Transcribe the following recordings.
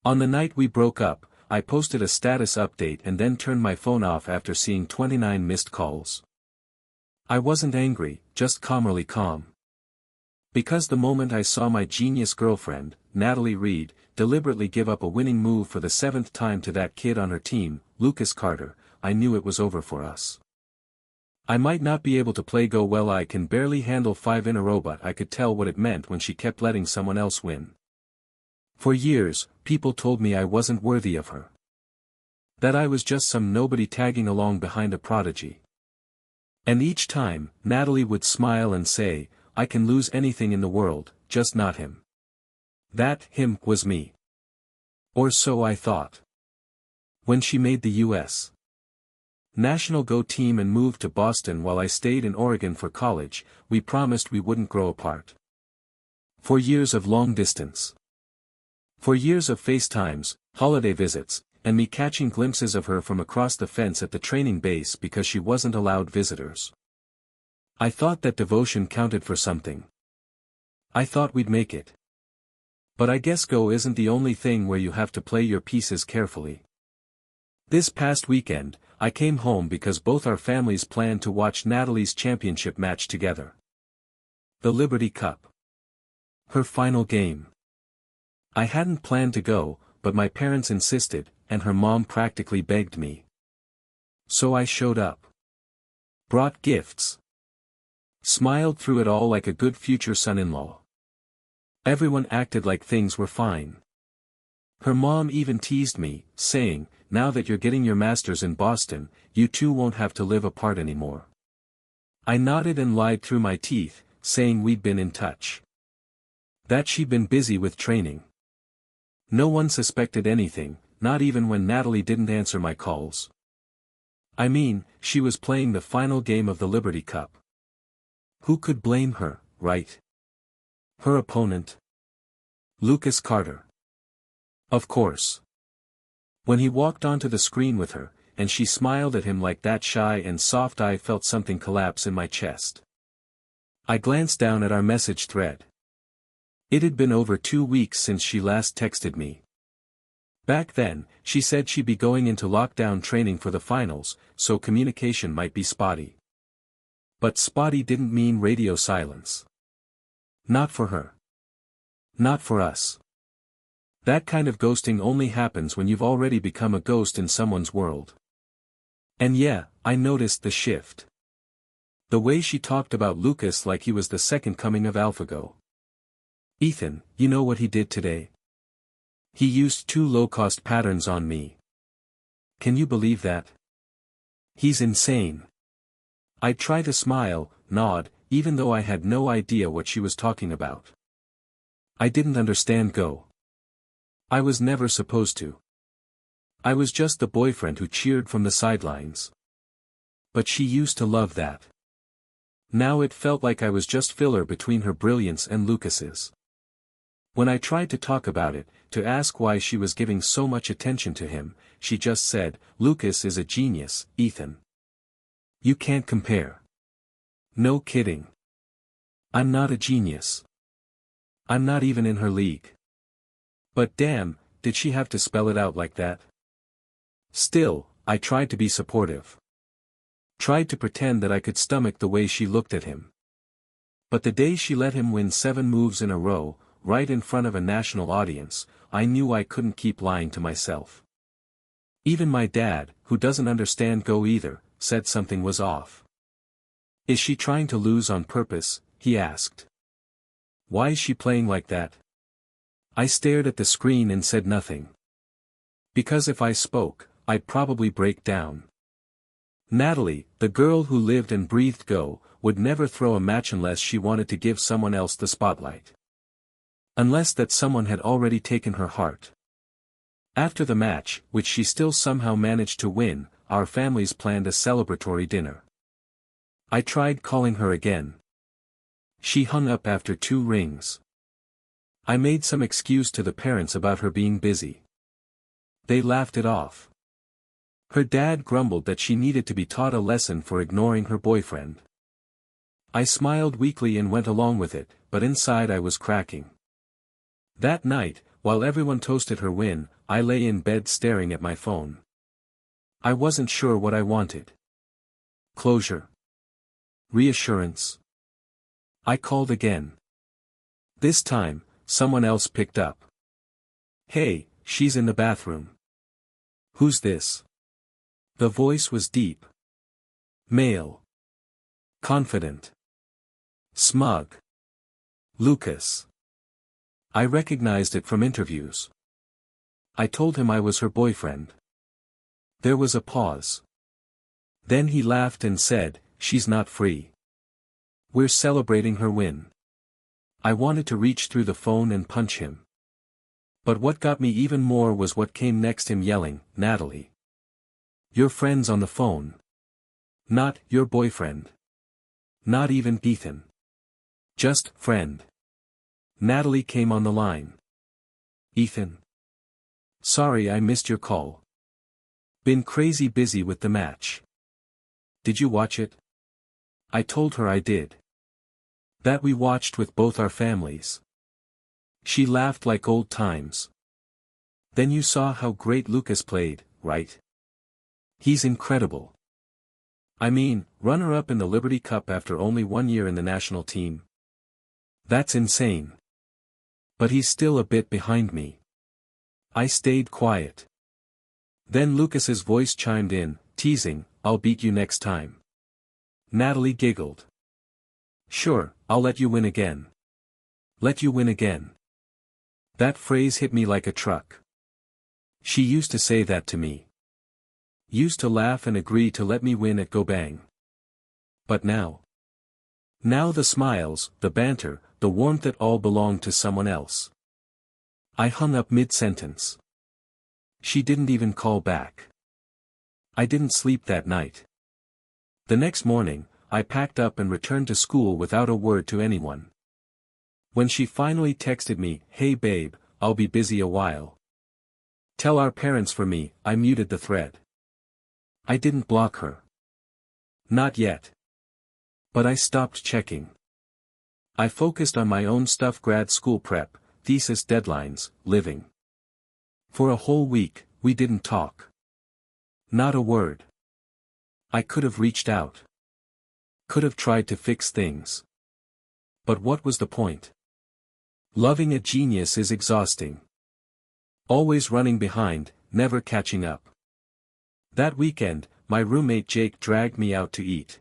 On the night we broke up, I posted a status update and then turned my phone off after seeing 29 missed calls. I wasn't angry, just calmly calm. Because the moment I saw my genius girlfriend, Natalie Reed, deliberately give up a winning move for the 7th time to that kid on her team, Lucas Carter, I knew it was over for us. I might not be able to play Go well, I can barely handle 5 in a row, but I could tell what it meant when she kept letting someone else win. For years, people told me I wasn't worthy of her. That I was just some nobody tagging along behind a prodigy. And each time, Natalie would smile and say, I can lose anything in the world, just not him. That him was me. Or so I thought. When she made the U.S. National Go team and moved to Boston while I stayed in Oregon for college, we promised we wouldn't grow apart. For years of long distance. For years of FaceTimes, holiday visits, and me catching glimpses of her from across the fence at the training base because she wasn't allowed visitors. I thought that devotion counted for something. I thought we'd make it. But I guess Go isn't the only thing where you have to play your pieces carefully. This past weekend, I came home because both our families planned to watch Natalie's championship match together. The Liberty Cup. Her final game. I hadn't planned to go, but my parents insisted, and her mom practically begged me. So I showed up. Brought gifts. Smiled through it all like a good future son-in-law. Everyone acted like things were fine. Her mom even teased me, saying, now that you're getting your master's in Boston, you two won't have to live apart anymore. I nodded and lied through my teeth, saying we'd been in touch. That she'd been busy with training. No one suspected anything, not even when Natalie didn't answer my calls. I mean, she was playing the final game of the Liberty Cup. Who could blame her, right? Her opponent? Lucas Carter. Of course. When he walked onto the screen with her, and she smiled at him like that shy and soft, I felt something collapse in my chest. I glanced down at our message thread. It had been over 2 weeks since she last texted me. Back then, she said she'd be going into lockdown training for the finals, so communication might be spotty. But spotty didn't mean radio silence. Not for her. Not for us. That kind of ghosting only happens when you've already become a ghost in someone's world. And yeah, I noticed the shift. The way she talked about Lucas like he was the second coming of AlphaGo. Ethan, you know what he did today? He used 2 low-cost patterns on me. Can you believe that? He's insane. I tried to smile, nod, even though I had no idea what she was talking about. I didn't understand Go. I was never supposed to. I was just the boyfriend who cheered from the sidelines. But she used to love that. Now it felt like I was just filler between her brilliance and Lucas's. When I tried to talk about it, to ask why she was giving so much attention to him, she just said, Lucas is a genius, Ethan. You can't compare. No kidding. I'm not a genius. I'm not even in her league. But damn, did she have to spell it out like that? Still, I tried to be supportive. Tried to pretend that I could stomach the way she looked at him. But the day she let him win 7 moves in a row, right in front of a national audience, I knew I couldn't keep lying to myself. Even my dad, who doesn't understand Go either, said something was off. Is she trying to lose on purpose? He asked. Why is she playing like that? I stared at the screen and said nothing. Because if I spoke, I'd probably break down. Natalie, the girl who lived and breathed Go, would never throw a match unless she wanted to give someone else the spotlight. Unless that someone had already taken her heart. After the match, which she still somehow managed to win, our families planned a celebratory dinner. I tried calling her again. She hung up after 2 rings. I made some excuse to the parents about her being busy. They laughed it off. Her dad grumbled that she needed to be taught a lesson for ignoring her boyfriend. I smiled weakly and went along with it, but inside I was cracking. That night, while everyone toasted her win, I lay in bed staring at my phone. I wasn't sure what I wanted. Closure. Reassurance. I called again. This time, someone else picked up. "Hey, she's in the bathroom." "Who's this?" The voice was deep. Male. Confident. Smug. Lucas. I recognized it from interviews. I told him I was her boyfriend. There was a pause. Then he laughed and said, "She's not free. We're celebrating her win." I wanted to reach through the phone and punch him. But what got me even more was what came next, him yelling, "Natalie. Your friend's on the phone. Not your boyfriend. Not even Ethan. Just friend." Natalie came on the line. "Ethan. Sorry I missed your call. Been crazy busy with the match. Did you watch it?" I told her I did. That we watched with both our families. She laughed like old times. "Then you saw how great Lucas played, right? He's incredible. I mean, runner-up in the Liberty Cup after only 1 year in the national team. That's insane. But he's still a bit behind me." I stayed quiet. Then Lucas's voice chimed in, teasing, "I'll beat you next time." Natalie giggled. "Sure, I'll let you win again. Let you win again." That phrase hit me like a truck. She used to say that to me. Used to laugh and agree to let me win at Go Bang. But now? Now the smiles, the banter, the warmth, it all belonged to someone else. I hung up mid-sentence. She didn't even call back. I didn't sleep that night. The next morning, I packed up and returned to school without a word to anyone. When she finally texted me, "Hey babe, I'll be busy a while. Tell our parents for me," I muted the thread. I didn't block her. Not yet. But I stopped checking. I focused on my own stuff: grad school prep, thesis deadlines, living. For a whole week, we didn't talk. Not a word. I could have reached out. Could have tried to fix things. But what was the point? Loving a genius is exhausting. Always running behind, never catching up. That weekend, my roommate Jake dragged me out to eat.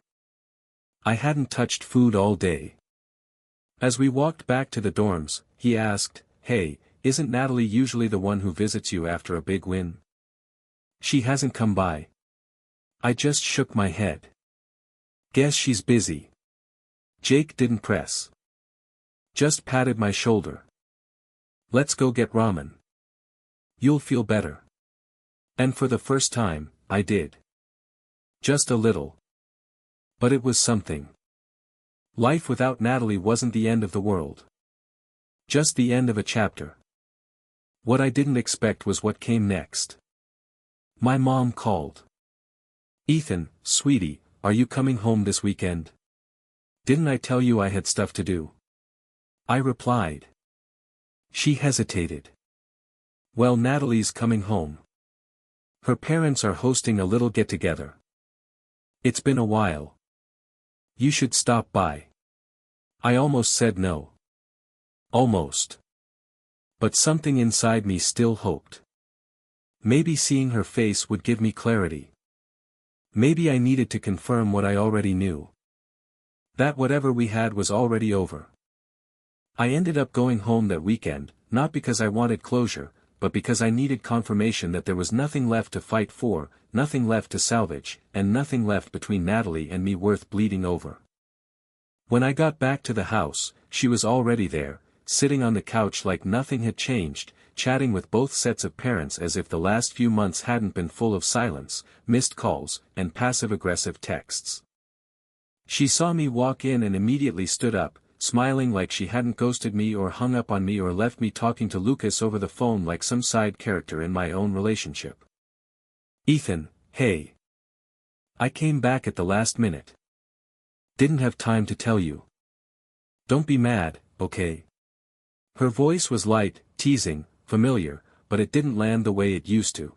I hadn't touched food all day. As we walked back to the dorms, he asked, "Hey, isn't Natalie usually the one who visits you after a big win? She hasn't come by." I just shook my head. "Guess she's busy." Jake didn't press. Just patted my shoulder. "Let's go get ramen. You'll feel better." And for the first time, I did. Just a little. But it was something. Life without Natalie wasn't the end of the world. Just the end of a chapter. What I didn't expect was what came next. My mom called. "Ethan, sweetie, are you coming home this weekend? Didn't I tell you I had stuff to do?" I replied. She hesitated. "Well, Natalie's coming home. Her parents are hosting a little get-together. It's been a while. You should stop by." I almost said no. Almost. But something inside me still hoped. Maybe seeing her face would give me clarity. Maybe I needed to confirm what I already knew. That whatever we had was already over. I ended up going home that weekend, not because I wanted closure, but because I needed confirmation that there was nothing left to fight for, nothing left to salvage, and nothing left between Natalie and me worth bleeding over. When I got back to the house, she was already there, sitting on the couch like nothing had changed, chatting with both sets of parents as if the last few months hadn't been full of silence, missed calls, and passive-aggressive texts. She saw me walk in and immediately stood up, smiling like she hadn't ghosted me or hung up on me or left me talking to Lucas over the phone like some side character in my own relationship. "Ethan, hey. I came back at the last minute. Didn't have time to tell you. Don't be mad, okay?" Her voice was light, teasing, familiar, but it didn't land the way it used to.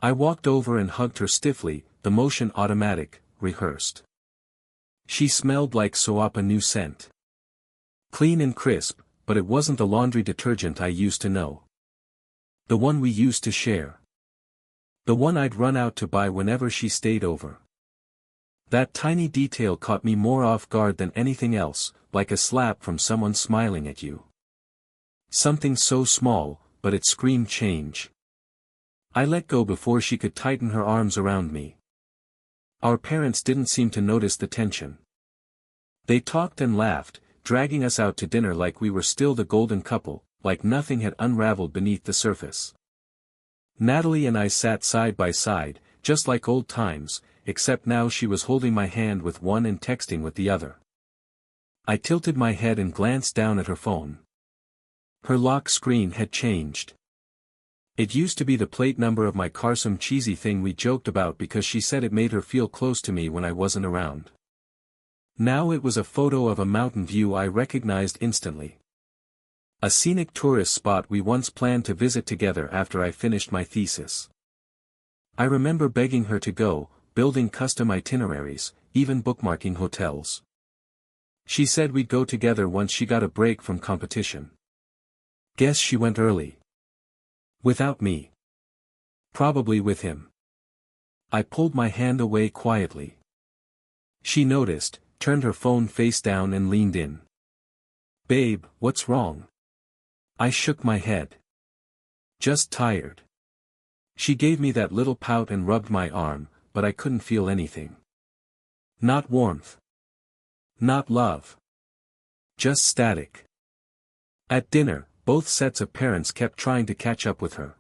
I walked over and hugged her stiffly, the motion automatic, rehearsed. She smelled like soap, a new scent. Clean and crisp, but it wasn't the laundry detergent I used to know. The one we used to share. The one I'd run out to buy whenever she stayed over. That tiny detail caught me more off guard than anything else, like a slap from someone smiling at you. Something so small, but it screamed change. I let go before she could tighten her arms around me. Our parents didn't seem to notice the tension. They talked and laughed, dragging us out to dinner like we were still the golden couple, like nothing had unraveled beneath the surface. Natalie and I sat side by side, just like old times, except now she was holding my hand with one and texting with the other. I tilted my head and glanced down at her phone. Her lock screen had changed. It used to be the plate number of my car, some cheesy thing we joked about because she said it made her feel close to me when I wasn't around. Now it was a photo of a mountain view I recognized instantly. A scenic tourist spot we once planned to visit together after I finished my thesis. I remember begging her to go, building custom itineraries, even bookmarking hotels. She said we'd go together once she got a break from competition. Guess she went early. Without me. Probably with him. I pulled my hand away quietly. She noticed, turned her phone face down and leaned in. "Babe, what's wrong?" I shook my head. "Just tired." She gave me that little pout and rubbed my arm, but I couldn't feel anything. Not warmth. Not love. Just static. At dinner, both sets of parents kept trying to catch up with her.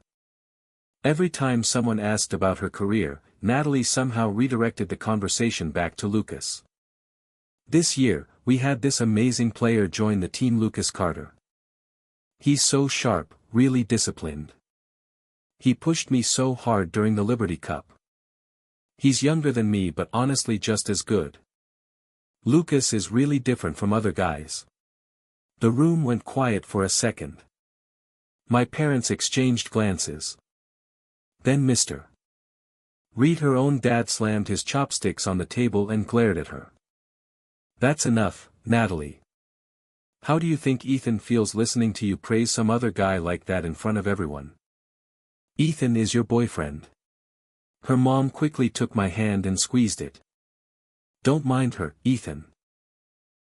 Every time someone asked about her career, Natalie somehow redirected the conversation back to Lucas. This year, we had this amazing player join the team, Lucas Carter. He's so sharp, really disciplined. He pushed me so hard during the Liberty Cup. He's younger than me but honestly just as good. Lucas is really different from other guys. The room went quiet for a second. My parents exchanged glances. Then Mr. Reed, her own dad, slammed his chopsticks on the table and glared at her. "That's enough, Natalie. How do you think Ethan feels listening to you praise some other guy like that in front of everyone? Ethan is your boyfriend." Her mom quickly took my hand and squeezed it. "Don't mind her, Ethan.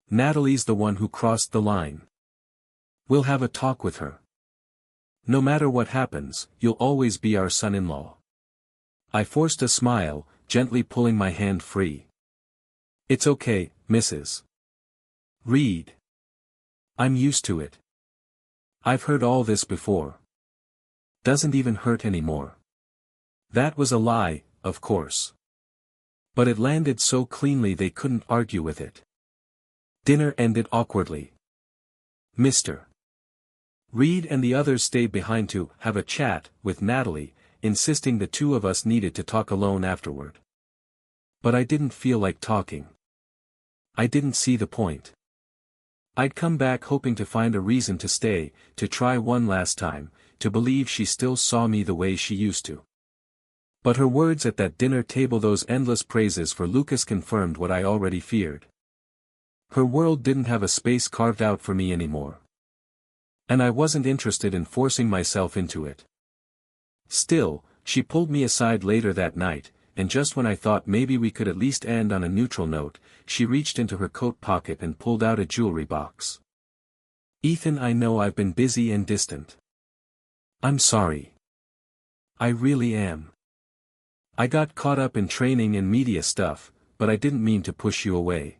Natalie's the one who crossed the line. We'll have a talk with her. No matter what happens, you'll always be our son-in-law." I forced a smile, gently pulling my hand free. "It's okay, Mrs. Reed. I'm used to it. I've heard all this before. Doesn't even hurt anymore." That was a lie, of course. But it landed so cleanly they couldn't argue with it. Dinner ended awkwardly. Mr. Reed and the others stayed behind to have a chat with Natalie, insisting the two of us needed to talk alone afterward. But I didn't feel like talking. I didn't see the point. I'd come back hoping to find a reason to stay, to try one last time, to believe she still saw me the way she used to. But her words at that dinner table, those endless praises for Lucas, confirmed what I already feared. Her world didn't have a space carved out for me anymore. And I wasn't interested in forcing myself into it. Still, she pulled me aside later that night, and just when I thought maybe we could at least end on a neutral note, she reached into her coat pocket and pulled out a jewelry box. "Ethan, I know I've been busy and distant. I'm sorry. I really am. I got caught up in training and media stuff, but I didn't mean to push you away.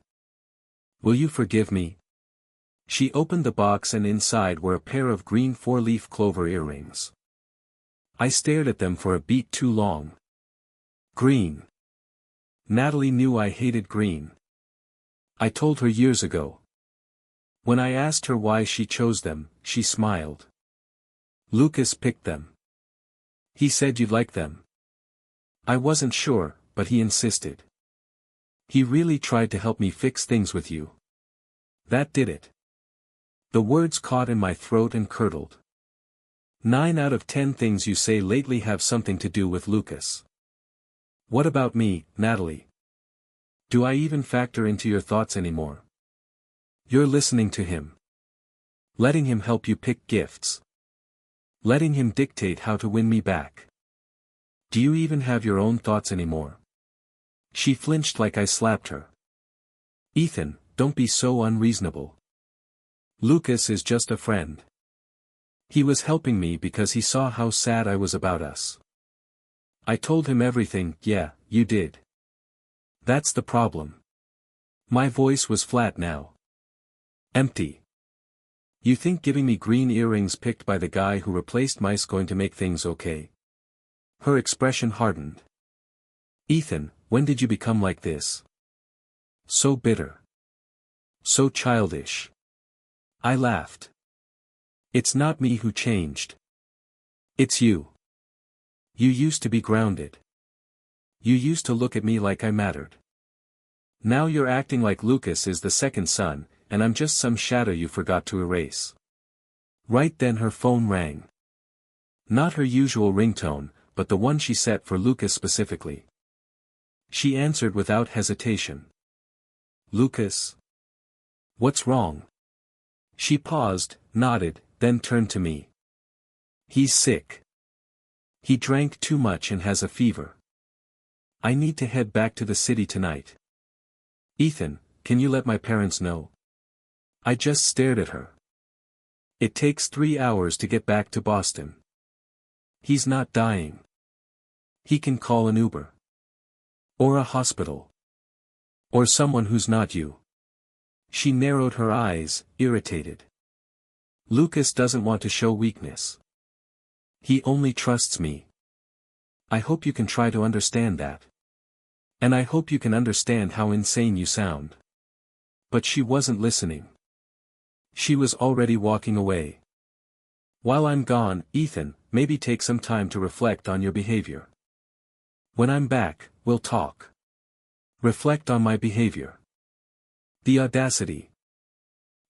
Will you forgive me?" She opened the box and inside were a pair of green 4-leaf clover earrings. I stared at them for a beat too long. Green. Natalie knew I hated green. I told her years ago. When I asked her why she chose them, she smiled. "Lucas picked them. He said you'd like them." I wasn't sure, but he insisted. "He really tried to help me fix things with you. That did it." The words caught in my throat and curdled. 9 out of 10 things you say lately have something to do with Lucas. What about me, Natalie? Do I even factor into your thoughts anymore? You're listening to him. Letting him help you pick gifts. Letting him dictate how to win me back. Do you even have your own thoughts anymore? She flinched like I slapped her. Ethan, don't be so unreasonable. Lucas is just a friend. He was helping me because he saw how sad I was about us. I told him everything. Yeah, you did. That's the problem. My voice was flat now. Empty. You think giving me green earrings picked by the guy who replaced mice going to make things okay? Her expression hardened. Ethan, when did you become like this? So bitter. So childish. I laughed. It's not me who changed. It's you. You used to be grounded. You used to look at me like I mattered. Now you're acting like Lucas is the second son, and I'm just some shadow you forgot to erase. Right then her phone rang. Not her usual ringtone, but the one she set for Lucas specifically. She answered without hesitation. Lucas? What's wrong? She paused, nodded, then turned to me. He's sick. He drank too much and has a fever. I need to head back to the city tonight. Ethan, can you let my parents know? I just stared at her. It takes 3 hours to get back to Boston. He's not dying. He can call an Uber. Or a hospital. Or someone who's not you. She narrowed her eyes, irritated. Lucas doesn't want to show weakness. He only trusts me. I hope you can try to understand that. And I hope you can understand how insane you sound. But she wasn't listening. She was already walking away. While I'm gone, Ethan, maybe take some time to reflect on your behavior. When I'm back, we'll talk. Reflect on my behavior. The audacity.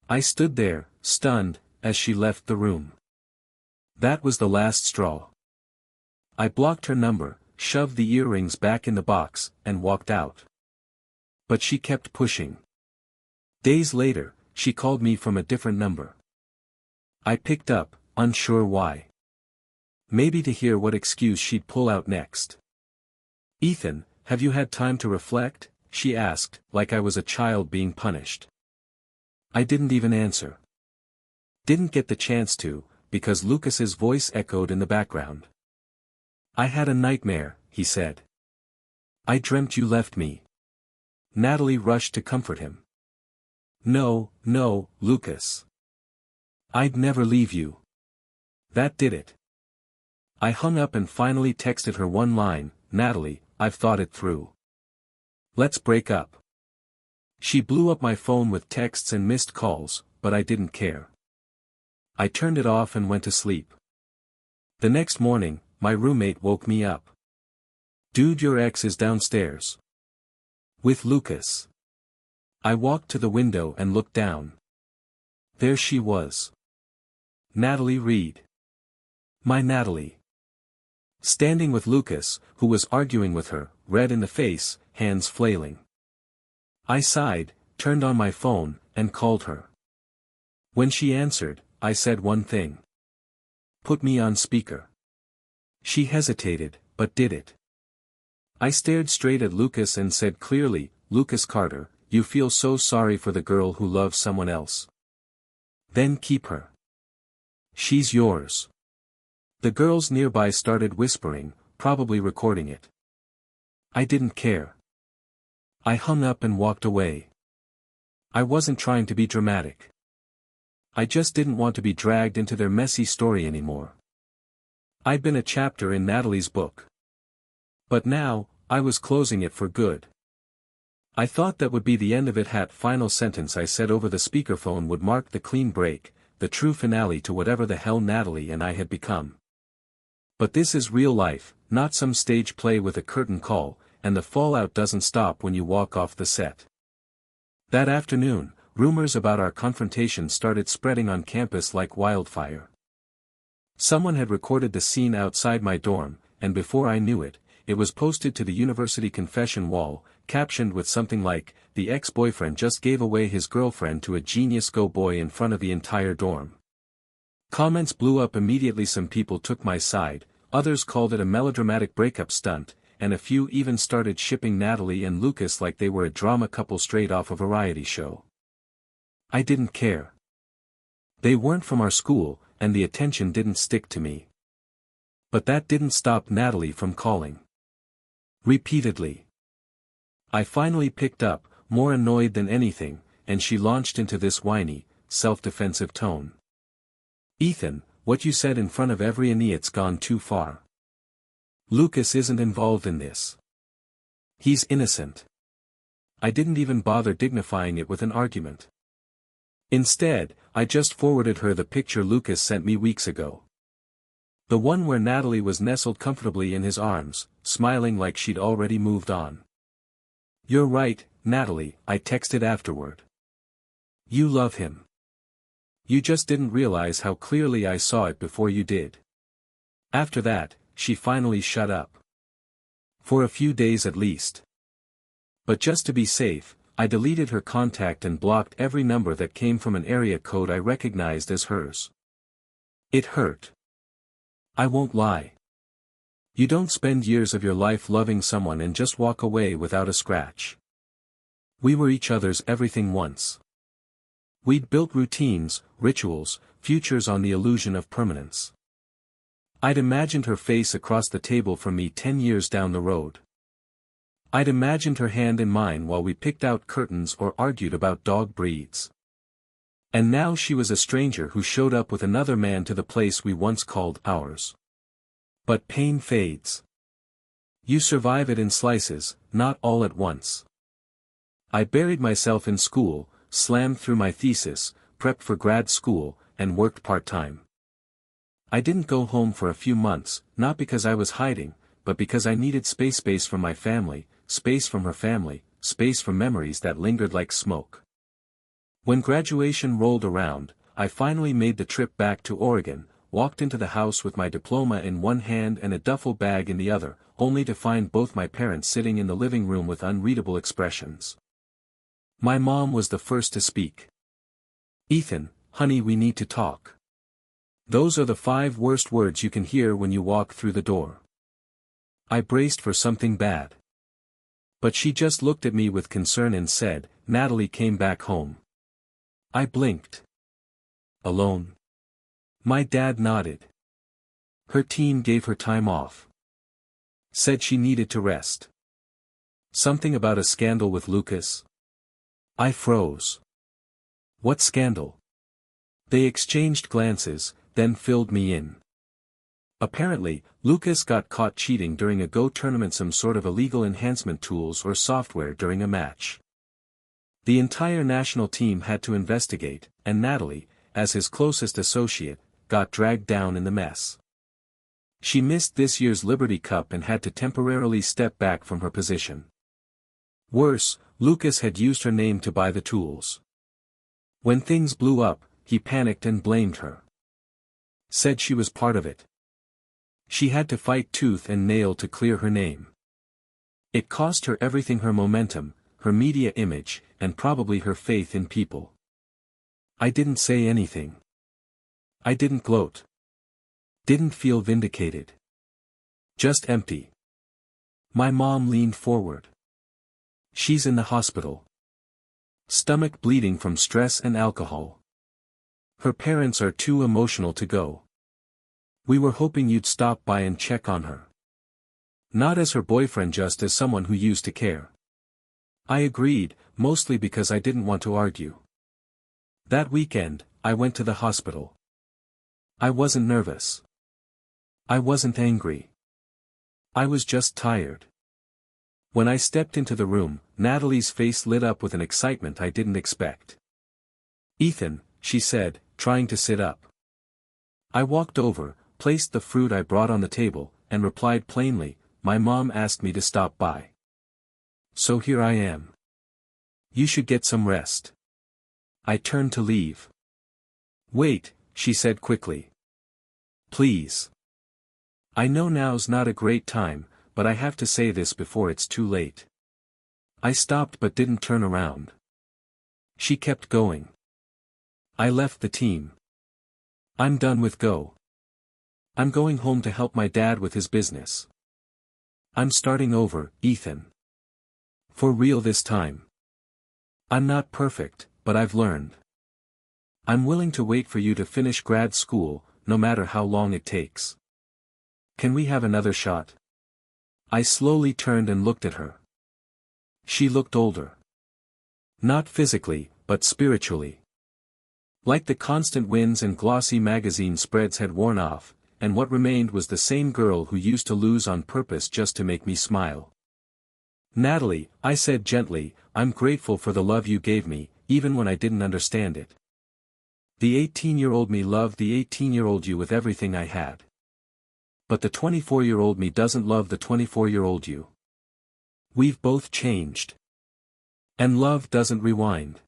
I stood there, stunned, as she left the room. That was the last straw. I blocked her number, shoved the earrings back in the box, and walked out. But she kept pushing. Days later, she called me from a different number. I picked up, unsure why. Maybe to hear what excuse she'd pull out next. Ethan, have you had time to reflect? She asked, like I was a child being punished. I didn't even answer. Didn't get the chance to, because Lucas's voice echoed in the background. I had a nightmare, he said. I dreamt you left me. Natalie rushed to comfort him. No, no, Lucas. I'd never leave you. That did it. I hung up and finally texted her one line, Natalie, I've thought it through. Let's break up. She blew up my phone with texts and missed calls, but I didn't care. I turned it off and went to sleep. The next morning, my roommate woke me up. Dude, your ex is downstairs. With Lucas. I walked to the window and looked down. There she was. Natalie Reed. My Natalie. Standing with Lucas, who was arguing with her, red in the face, hands flailing. I sighed, turned on my phone, and called her. When she answered, I said one thing. Put me on speaker. She hesitated, but did it. I stared straight at Lucas and said clearly, Lucas Carter, you feel so sorry for the girl who loves someone else. Then keep her. She's yours. The girls nearby started whispering, probably recording it. I didn't care. I hung up and walked away. I wasn't trying to be dramatic. I just didn't want to be dragged into their messy story anymore. I'd been a chapter in Natalie's book. But now, I was closing it for good. I thought that would be the end of it. That final sentence I said over the speakerphone would mark the clean break, the true finale to whatever the hell Natalie and I had become. But this is real life, not some stage play with a curtain call, and the fallout doesn't stop when you walk off the set. That afternoon, rumors about our confrontation started spreading on campus like wildfire. Someone had recorded the scene outside my dorm, and before I knew it, it was posted to the university confession wall, captioned with something like, "The ex-boyfriend just gave away his girlfriend to a genius go boy in front of the entire dorm." Comments blew up immediately. Some people took my side, others called it a melodramatic breakup stunt, and a few even started shipping Natalie and Lucas like they were a drama couple straight off a variety show. I didn't care. They weren't from our school, and the attention didn't stick to me. But that didn't stop Natalie from calling. Repeatedly. I finally picked up, more annoyed than anything, and she launched into this whiny, self-defensive tone. "Ethan, what you said in front of every idiot's gone too far. Lucas isn't involved in this. He's innocent." I didn't even bother dignifying it with an argument. Instead, I just forwarded her the picture Lucas sent me weeks ago. The one where Natalie was nestled comfortably in his arms, smiling like she'd already moved on. "You're right, Natalie," I texted afterward. "You love him. You just didn't realize how clearly I saw it before you did." After that, she finally shut up. For a few days at least. But just to be safe, I deleted her contact and blocked every number that came from an area code I recognized as hers. It hurt. I won't lie. You don't spend years of your life loving someone and just walk away without a scratch. We were each other's everything once. We'd built routines, rituals, futures on the illusion of permanence. I'd imagined her face across the table from me 10 years down the road. I'd imagined her hand in mine while we picked out curtains or argued about dog breeds. And now she was a stranger who showed up with another man to the place we once called ours. But pain fades. You survive it in slices, not all at once. I buried myself in school, slammed through my thesis, prepped for grad school, and worked part-time. I didn't go home for a few months, not because I was hiding, but because I needed space from my family, space from her family, space from memories that lingered like smoke. When graduation rolled around, I finally made the trip back to Oregon, walked into the house with my diploma in one hand and a duffel bag in the other, only to find both my parents sitting in the living room with unreadable expressions. My mom was the first to speak. "Ethan, honey, we need to talk. Those are the 5 worst words you can hear when you walk through the door." I braced for something bad. But she just looked at me with concern and said, "Natalie came back home." I blinked. "Alone?" My dad nodded. "Her teen gave her time off. Said she needed to rest." "Something about a scandal with Lucas?" I froze. "What scandal?" They exchanged glances, then filled me in. Apparently, Lucas got caught cheating during a Go tournament, some sort of illegal enhancement tools or software during a match. The entire national team had to investigate, and Natalie, as his closest associate, got dragged down in the mess. She missed this year's Liberty Cup and had to temporarily step back from her position. Worse, Lucas had used her name to buy the tools. When things blew up, he panicked and blamed her. Said she was part of it. She had to fight tooth and nail to clear her name. It cost her everything: her momentum, her media image, and probably her faith in people. I didn't say anything. I didn't gloat. Didn't feel vindicated. Just empty. My mom leaned forward. "She's in the hospital. Stomach bleeding from stress and alcohol. Her parents are too emotional to go. We were hoping you'd stop by and check on her. Not as her boyfriend, just as someone who used to care." I agreed, mostly because I didn't want to argue. That weekend, I went to the hospital. I wasn't nervous. I wasn't angry. I was just tired. When I stepped into the room, Natalie's face lit up with an excitement I didn't expect. "Ethan," she said, trying to sit up. I walked over, placed the fruit I brought on the table, and replied plainly, "My mom asked me to stop by. So here I am. You should get some rest." I turned to leave. "Wait," she said quickly. Please. I know now's not a great time, but I have to say this before it's too late. I stopped but didn't turn around. She kept going. I left the team. I'm done with Go. I'm going home to help my dad with his business. I'm starting over, Ethan. For real this time. I'm not perfect, but I've learned. I'm willing to wait for you to finish grad school, no matter how long it takes. Can we have another shot? I slowly turned and looked at her. She looked older. Not physically, but spiritually. Like the constant winds and glossy magazine spreads had worn off, and what remained was the same girl who used to lose on purpose just to make me smile. Natalie, I said gently, I'm grateful for the love you gave me, even when I didn't understand it. The 18-year-old me loved the 18-year-old you with everything I had. But the 24-year-old me doesn't love the 24-year-old you. We've both changed. And love doesn't rewind.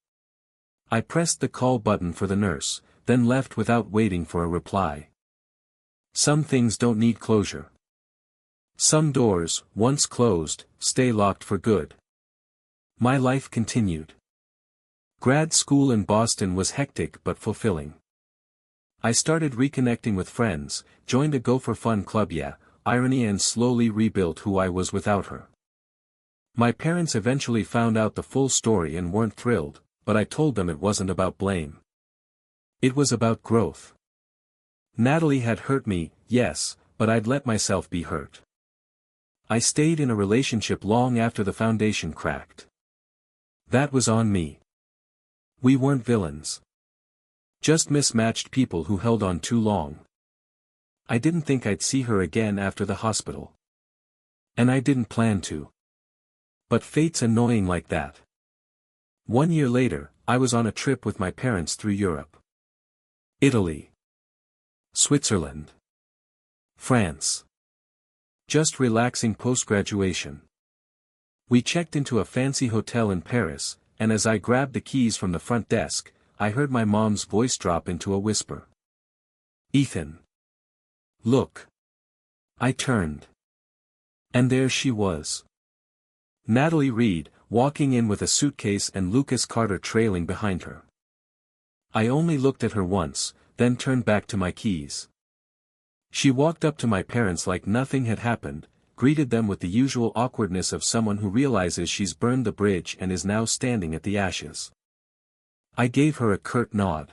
I pressed the call button for the nurse, then left without waiting for a reply. Some things don't need closure. Some doors, once closed, stay locked for good. My life continued. Grad school in Boston was hectic but fulfilling. I started reconnecting with friends, joined a Go for Fun club, irony, and slowly rebuilt who I was without her. My parents eventually found out the full story and weren't thrilled, but I told them it wasn't about blame. It was about growth. Natalie had hurt me, yes, but I'd let myself be hurt. I stayed in a relationship long after the foundation cracked. That was on me. We weren't villains. Just mismatched people who held on too long. I didn't think I'd see her again after the hospital. And I didn't plan to. But fate's annoying like that. 1 year later, I was on a trip with my parents through Europe. Italy. Switzerland. France. Just relaxing post-graduation. We checked into a fancy hotel in Paris, and as I grabbed the keys from the front desk, I heard my mom's voice drop into a whisper. Ethan. Look. I turned. And there she was. Natalie Reed, walking in with a suitcase and Lucas Carter trailing behind her. I only looked at her once, then turned back to my keys. She walked up to my parents like nothing had happened, greeted them with the usual awkwardness of someone who realizes she's burned the bridge and is now standing at the ashes. I gave her a curt nod.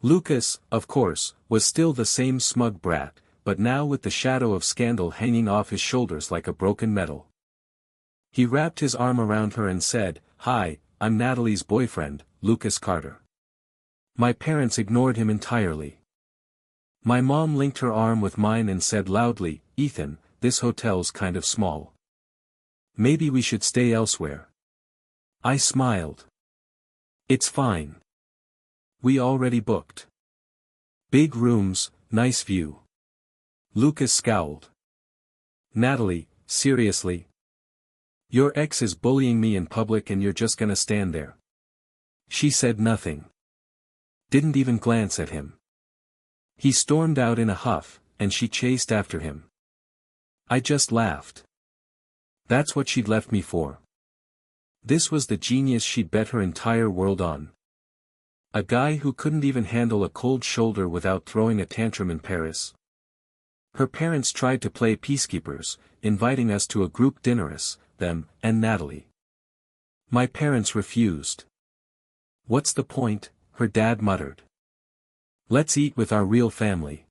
Lucas, of course, was still the same smug brat, but now with the shadow of scandal hanging off his shoulders like a broken medal. He wrapped his arm around her and said, "Hi, I'm Natalie's boyfriend, Lucas Carter." My parents ignored him entirely. My mom linked her arm with mine and said loudly, "Ethan, this hotel's kind of small. Maybe we should stay elsewhere." I smiled. "It's fine. We already booked. Big rooms, nice view." Lucas scowled. "Natalie, seriously? Your ex is bullying me in public and you're just gonna stand there?" She said nothing. Didn't even glance at him. He stormed out in a huff, and she chased after him. I just laughed. That's what she'd left me for. This was the genius she'd bet her entire world on. A guy who couldn't even handle a cold shoulder without throwing a tantrum in Paris. Her parents tried to play peacekeepers, inviting us to a group dinner, them, and Natalie. My parents refused. "What's the point?" her dad muttered. "Let's eat with our real family."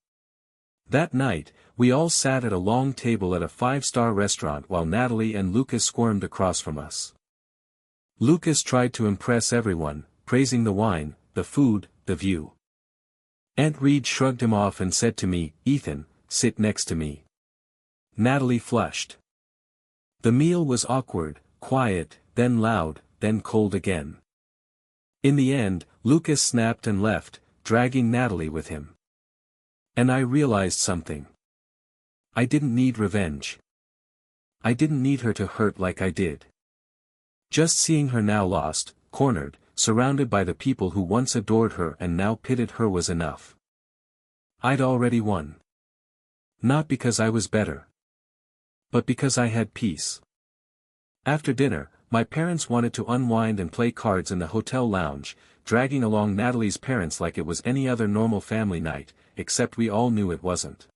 That night, we all sat at a long table at a 5-star restaurant while Natalie and Lucas squirmed across from us. Lucas tried to impress everyone, praising the wine, the food, the view. Aunt Reed shrugged him off and said to me, "Ethan, sit next to me." Natalie flushed. The meal was awkward, quiet, then loud, then cold again. In the end, Lucas snapped and left, dragging Natalie with him. And I realized something. I didn't need revenge. I didn't need her to hurt like I did. Just seeing her now lost, cornered, surrounded by the people who once adored her and now pitted her was enough. I'd already won. Not because I was better, but because I had peace. After dinner, my parents wanted to unwind and play cards in the hotel lounge, dragging along Natalie's parents like it was any other normal family night, except we all knew it wasn't.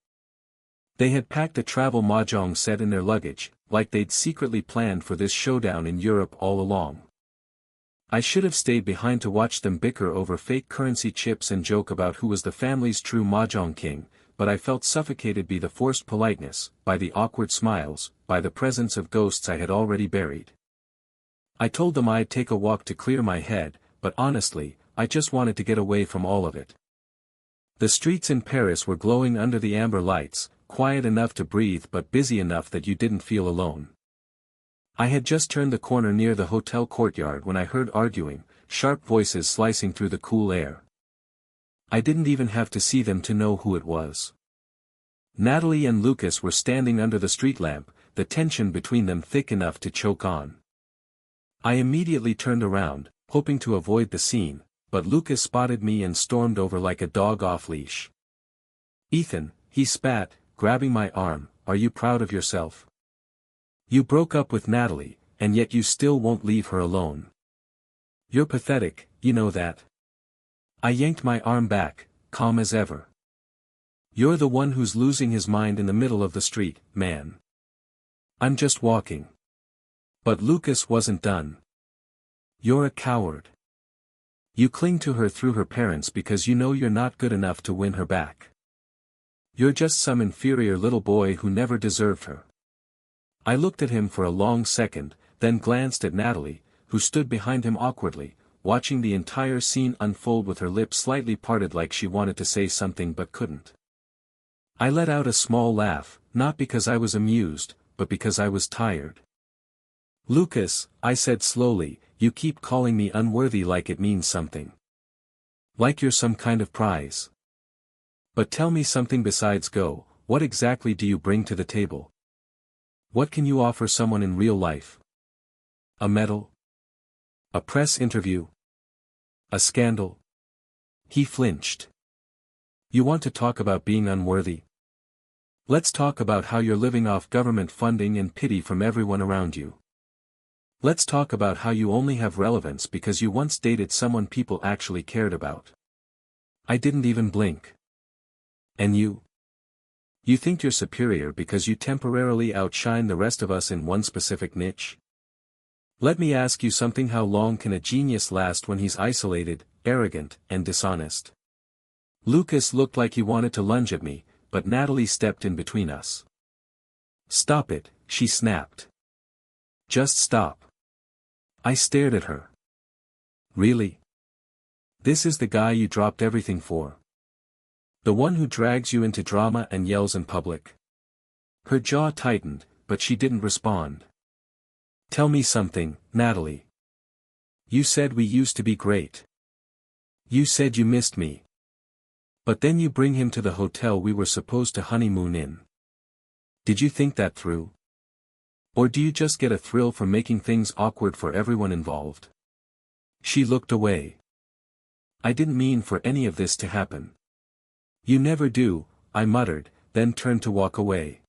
They had packed a travel mahjong set in their luggage, like they'd secretly planned for this showdown in Europe all along. I should have stayed behind to watch them bicker over fake currency chips and joke about who was the family's true mahjong king, but I felt suffocated by the forced politeness, by the awkward smiles, by the presence of ghosts I had already buried. I told them I'd take a walk to clear my head, but honestly, I just wanted to get away from all of it. The streets in Paris were glowing under the amber lights, quiet enough to breathe but busy enough that you didn't feel alone. I had just turned the corner near the hotel courtyard when I heard arguing, sharp voices slicing through the cool air. I didn't even have to see them to know who it was. Natalie and Lucas were standing under the street lamp, the tension between them thick enough to choke on. I immediately turned around, hoping to avoid the scene, but Lucas spotted me and stormed over like a dog off-leash. "Ethan," he spat, grabbing my arm, "are you proud of yourself? You broke up with Natalie, and yet you still won't leave her alone. You're pathetic, you know that." I yanked my arm back, calm as ever. "You're the one who's losing his mind in the middle of the street, man. I'm just walking." But Lucas wasn't done. "You're a coward. You cling to her through her parents because you know you're not good enough to win her back. You're just some inferior little boy who never deserved her." I looked at him for a long second, then glanced at Natalie, who stood behind him awkwardly, watching the entire scene unfold with her lips slightly parted like she wanted to say something but couldn't. I let out a small laugh, not because I was amused, but because I was tired. "Lucas," I said slowly, "you keep calling me unworthy like it means something. Like you're some kind of prize. But tell me something besides go, what exactly do you bring to the table? What can you offer someone in real life? A medal? A press interview? A scandal?" He flinched. "You want to talk about being unworthy? Let's talk about how you're living off government funding and pity from everyone around you. Let's talk about how you only have relevance because you once dated someone people actually cared about." I didn't even blink. "And you? You think you're superior because you temporarily outshine the rest of us in one specific niche? Let me ask you something: how long can a genius last when he's isolated, arrogant, and dishonest?" Lucas looked like he wanted to lunge at me, but Natalie stepped in between us. "Stop it," she snapped. "Just stop." I stared at her. "Really? This is the guy you dropped everything for? The one who drags you into drama and yells in public?" Her jaw tightened, but she didn't respond. "Tell me something, Natalie. You said we used to be great. You said you missed me. But then you bring him to the hotel we were supposed to honeymoon in. Did you think that through? Or do you just get a thrill from making things awkward for everyone involved?" She looked away. "I didn't mean for any of this to happen." "You never do," I muttered, then turned to walk away.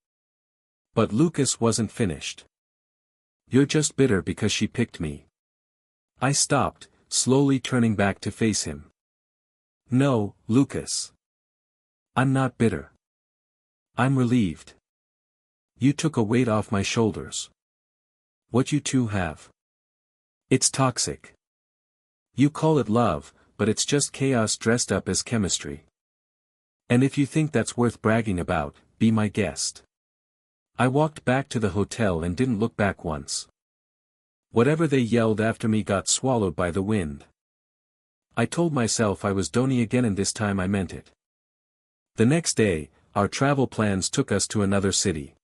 But Lucas wasn't finished. "You're just bitter because she picked me." I stopped, slowly turning back to face him. "No, Lucas. I'm not bitter. I'm relieved. You took a weight off my shoulders. What you two have. It's toxic. You call it love, but it's just chaos dressed up as chemistry. And if you think that's worth bragging about, be my guest." I walked back to the hotel and didn't look back once. Whatever they yelled after me got swallowed by the wind. I told myself I was Donnie again, and this time I meant it. The next day, our travel plans took us to another city.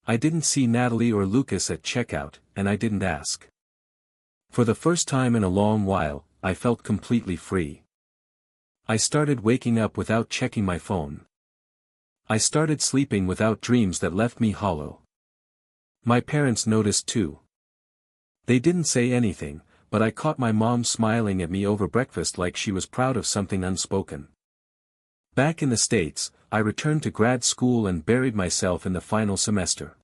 I didn't see Natalie or Lucas at checkout, and I didn't ask. For the first time in a long while, I felt completely free. I started waking up without checking my phone. I started sleeping without dreams that left me hollow. My parents noticed too. They didn't say anything, but I caught my mom smiling at me over breakfast like she was proud of something unspoken. Back in the States, I returned to grad school and buried myself in the final semester.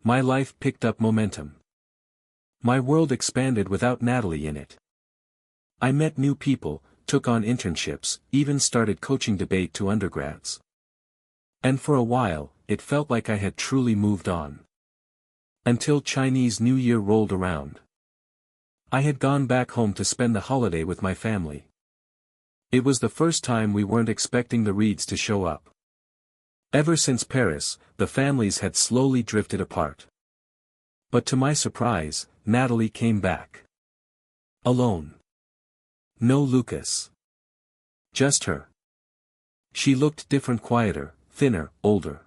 My life picked up momentum. My world expanded without Natalie in it. I met new people, took on internships, even started coaching debate to undergrads. And for a while, it felt like I had truly moved on. Until Chinese New Year rolled around. I had gone back home to spend the holiday with my family. It was the first time we weren't expecting the Reeds to show up. Ever since Paris, the families had slowly drifted apart. But to my surprise, Natalie came back. Alone. No Lucas. Just her. She looked different, quieter, thinner, older.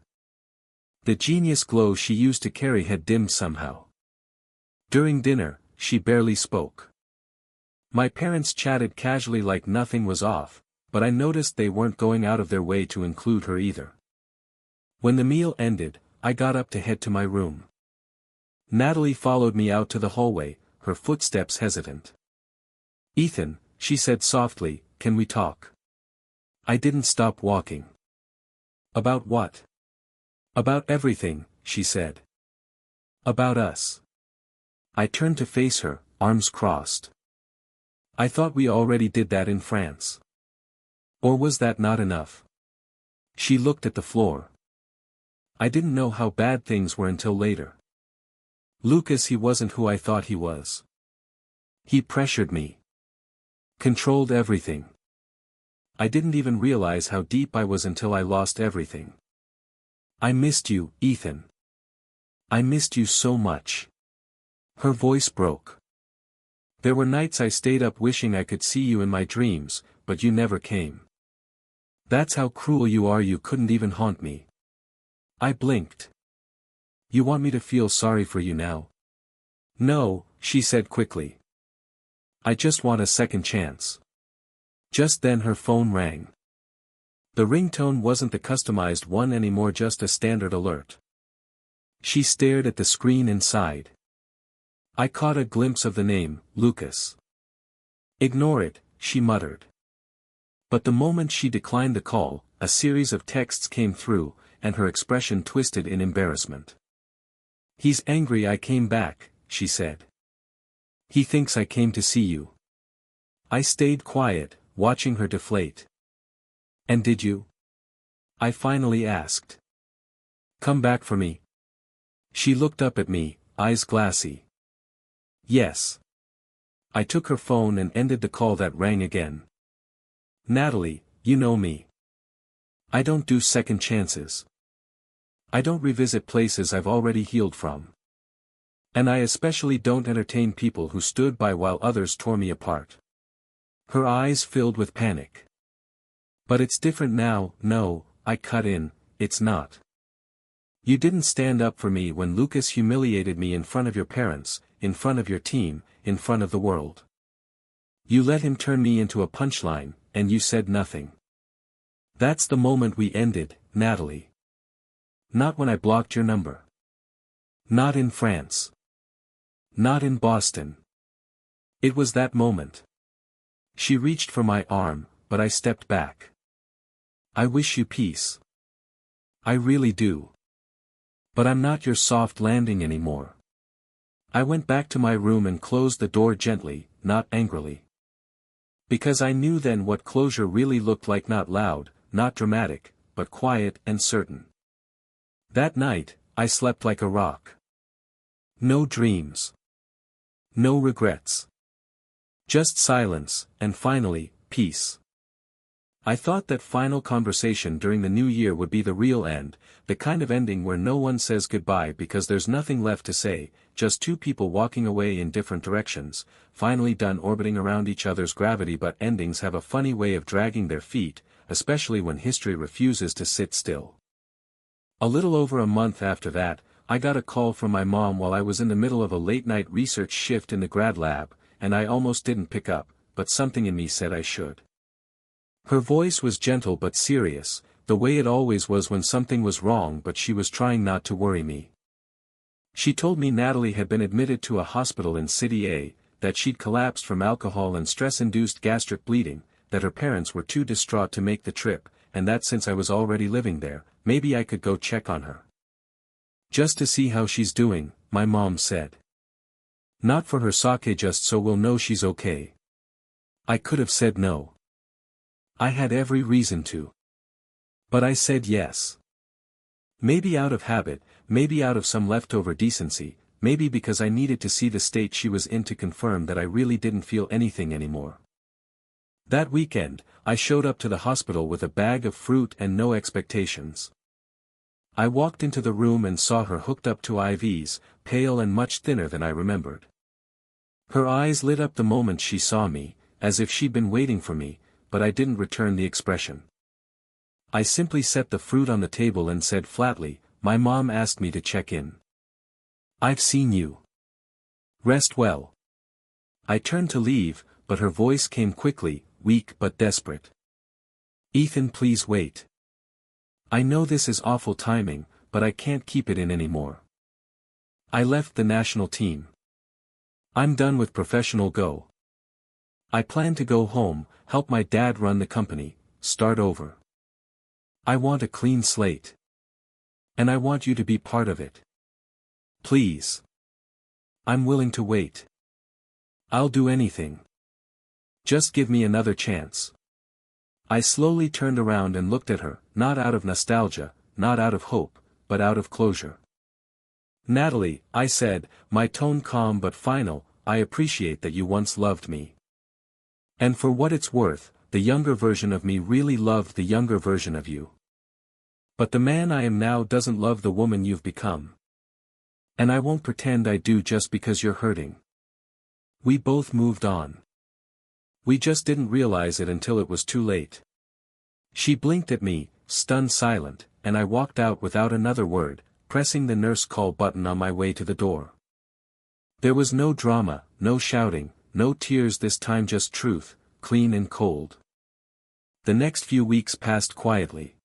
The genius glow she used to carry had dimmed somehow. During dinner, she barely spoke. My parents chatted casually like nothing was off, but I noticed they weren't going out of their way to include her either. When the meal ended, I got up to head to my room. Natalie followed me out to the hallway, her footsteps hesitant. "Ethan," she said softly, "can we talk?" I didn't stop walking. "About what?" "About everything," she said. "About us." I turned to face her, arms crossed. "I thought we already did that in France. Or was that not enough?" She looked at the floor. I didn't know how bad things were until later. Lucas, he wasn't who I thought he was. He pressured me. Controlled everything. I didn't even realize how deep I was until I lost everything. "I missed you, Ethan. I missed you so much." Her voice broke. "There were nights I stayed up wishing I could see you in my dreams, but you never came. That's how cruel you are, you couldn't even haunt me." I blinked. "You want me to feel sorry for you now?" "No," she said quickly. "I just want a second chance." Just then her phone rang. The ringtone wasn't the customized one anymore, just a standard alert. She stared at the screen and sighed. I caught a glimpse of the name, Lucas. "Ignore it," she muttered. But the moment she declined the call, a series of texts came through, and her expression twisted in embarrassment. "He's angry I came back," she said. "He thinks I came to see you." I stayed quiet, watching her deflate. "And did you?" I finally asked. "Come back for me?" She looked up at me, eyes glassy. "Yes." I took her phone and ended the call that rang again. "Natalie, you know me. I don't do second chances. I don't revisit places I've already healed from. And I especially don't entertain people who stood by while others tore me apart." Her eyes filled with panic. "But it's different now." "No," I cut in, "it's not. You didn't stand up for me when Lucas humiliated me in front of your parents, in front of your team, in front of the world. You let him turn me into a punchline, and you said nothing. That's the moment we ended, Natalie. Not when I blocked your number. Not in France. Not in Boston. It was that moment." She reached for my arm, but I stepped back. "I wish you peace. I really do. But I'm not your soft landing anymore." I went back to my room and closed the door gently, not angrily. Because I knew then what closure really looked like, not loud, not dramatic, but quiet and certain. That night, I slept like a rock. No dreams. No regrets. Just silence, and finally, peace. I thought that final conversation during the new year would be the real end, the kind of ending where no one says goodbye because there's nothing left to say, just two people walking away in different directions, finally done orbiting around each other's gravity. But endings have a funny way of dragging their feet, especially when history refuses to sit still. A little over a month after that, I got a call from my mom while I was in the middle of a late-night research shift in the grad lab, and I almost didn't pick up, but something in me said I should. Her voice was gentle but serious, the way it always was when something was wrong, but she was trying not to worry me. She told me Natalie had been admitted to a hospital in City A, that she'd collapsed from alcohol and stress-induced gastric bleeding, that her parents were too distraught to make the trip, and that since I was already living there, maybe I could go check on her. Just to see how she's doing, my mom said. Not for her sake, just so we'll know she's okay. I could have said no. I had every reason to. But I said yes. Maybe out of habit, maybe out of some leftover decency, maybe because I needed to see the state she was in to confirm that I really didn't feel anything anymore. That weekend, I showed up to the hospital with a bag of fruit and no expectations. I walked into the room and saw her hooked up to IVs, pale and much thinner than I remembered. Her eyes lit up the moment she saw me, as if she'd been waiting for me, but I didn't return the expression. I simply set the fruit on the table and said flatly, "My mom asked me to check in. I've seen you. Rest well." I turned to leave, but her voice came quickly, weak but desperate. "Ethan, please wait. I know this is awful timing, but I can't keep it in anymore. I left the national team. I'm done with professional go. I plan to go home, help my dad run the company, start over. I want a clean slate. And I want you to be part of it. Please. I'm willing to wait. I'll do anything. Just give me another chance." I slowly turned around and looked at her, not out of nostalgia, not out of hope, but out of closure. "Natalie," I said, my tone calm but final, "I appreciate that you once loved me. And for what it's worth, the younger version of me really loved the younger version of you. But the man I am now doesn't love the woman you've become. And I won't pretend I do just because you're hurting. We both moved on. We just didn't realize it until it was too late." She blinked at me, stunned silent, and I walked out without another word, pressing the nurse call button on my way to the door. There was no drama, no shouting, no tears this time, just truth, clean and cold. The next few weeks passed quietly.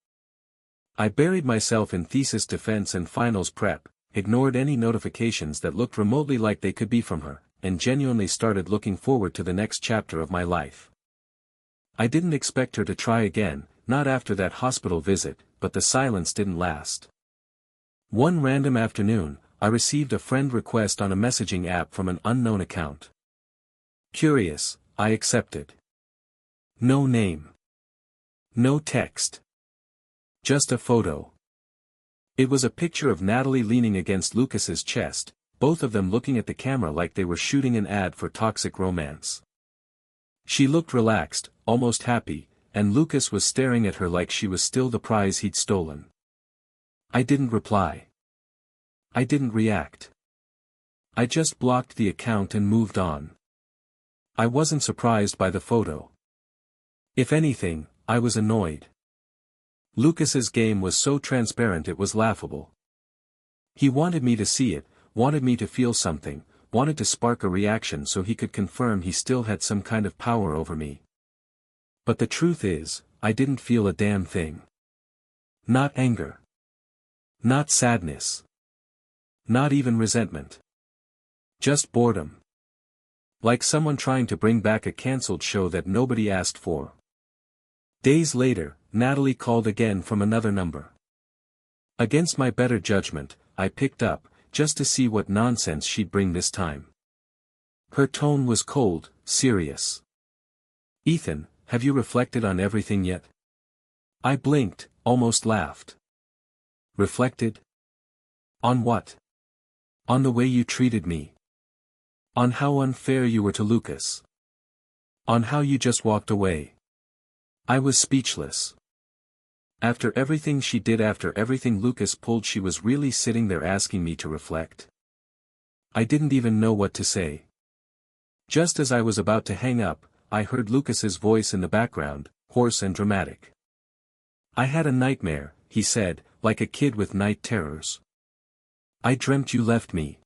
I buried myself in thesis defense and finals prep, ignored any notifications that looked remotely like they could be from her, and genuinely started looking forward to the next chapter of my life. I didn't expect her to try again, not after that hospital visit, but the silence didn't last. One random afternoon, I received a friend request on a messaging app from an unknown account. Curious, I accepted. No name. No text. Just a photo. It was a picture of Natalie leaning against Lucas's chest, both of them looking at the camera like they were shooting an ad for toxic romance. She looked relaxed, almost happy, and Lucas was staring at her like she was still the prize he'd stolen. I didn't reply. I didn't react. I just blocked the account and moved on. I wasn't surprised by the photo. If anything, I was annoyed. Lucas's game was so transparent it was laughable. He wanted me to see it, wanted me to feel something, wanted to spark a reaction so he could confirm he still had some kind of power over me. But the truth is, I didn't feel a damn thing. Not anger. Not sadness. Not even resentment. Just boredom. Like someone trying to bring back a cancelled show that nobody asked for. Days later, Natalie called again from another number. Against my better judgment, I picked up, just to see what nonsense she'd bring this time. Her tone was cold, serious. "Ethan, have you reflected on everything yet?" I blinked, almost laughed. Reflected? On what? On the way you treated me. On how unfair you were to Lucas. On how you just walked away. I was speechless. After everything she did, after everything Lucas pulled, she was really sitting there asking me to reflect. I didn't even know what to say. Just as I was about to hang up, I heard Lucas's voice in the background, hoarse and dramatic. "I had a nightmare," he said, like a kid with night terrors. "I dreamt you left me."